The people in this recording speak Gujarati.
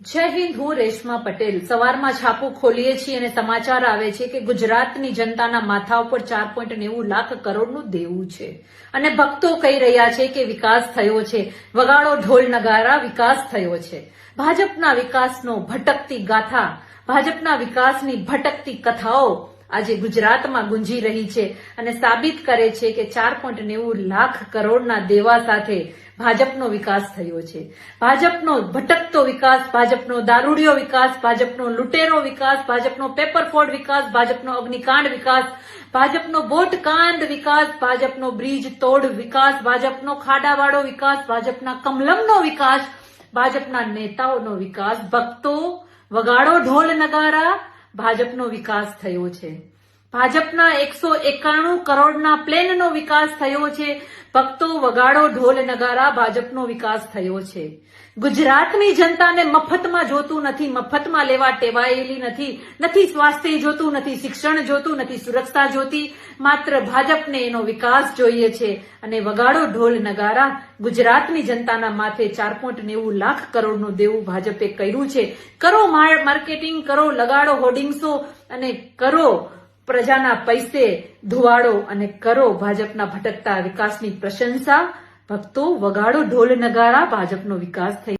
જય હિન્દ, હું રેશમા પટેલ. સવારમાં છાપું ખોલીએ છીએ અને સમાચાર આવે છે કે ગુજરાતની જનતાના માથા ઉપર 4.90 લાખ કરોડનું દેવું છે અને ભક્તો કહી રહ્યા છે કે વિકાસ થયો છે. વગાડો ઢોલ નગારા, વિકાસ થયો છે. ભાજપના વિકાસનો ભટકતી ગાથા, ભાજપના વિકાસની ભટકતી કથાઓ આજે ગુજરાતમાં ગુંજી રહી છે અને સાબિત કરે છે કે 4.90 લાખ કરોડના દેવા સાથે ભાજપનો વિકાસ થયો છે. ભાજપનો ભટકતો વિકાસ, ભાજપનો દારૂડિયો વિકાસ, ભાજપનો લૂંટેરો વિકાસ, ભાજપનો પેપરફોડ વિકાસ, ભાજપનો અગ્નિકાંડ વિકાસ, ભાજપનો બોટકાંડ વિકાસ, ભાજપનો બ્રિજ તોડ વિકાસ, ભાજપનો ખાડાવાળો વિકાસ, ભાજપના કમલમનો વિકાસ, ભાજપના નેતાઓનો વિકાસ, ભક્તો વગાડો ઢોલ નગારા, ભાજપનો વિકાસ થયો છે. ભાજપના 191 કરોડના પ્લેનનો વિકાસ થયો છે. ભક્તો વગાડો ઢોલ નગારા, ભાજપનો વિકાસ થયો છે. ગુજરાતની જનતાને મફતમાં જોતું નથી, મફતમાં લેવા ટેવાયેલી નથી સ્વાસ્થ્ય જોતું, નથી શિક્ષણ જોતું, નથી સુરક્ષા જોતી, માત્ર ભાજપને એનો વિકાસ જોઈએ છે. અને વગાડો ઢોલ નગારા, ગુજરાતની જનતાના માથે 4.90 લાખ કરોડનું દેવું ભાજપે કર્યું છે. કરો માર્કેટિંગ, કરો લગાડો હોર્ડિંગ્સો અને કરો પ્રજાના પૈસે ધુવાડો અને કરો ભાજપના ભટકતા વિકાસની પ્રશંસા. ભક્તો વગાડો ઢોલ નગારા, ભાજપનો વિકાસ થઈ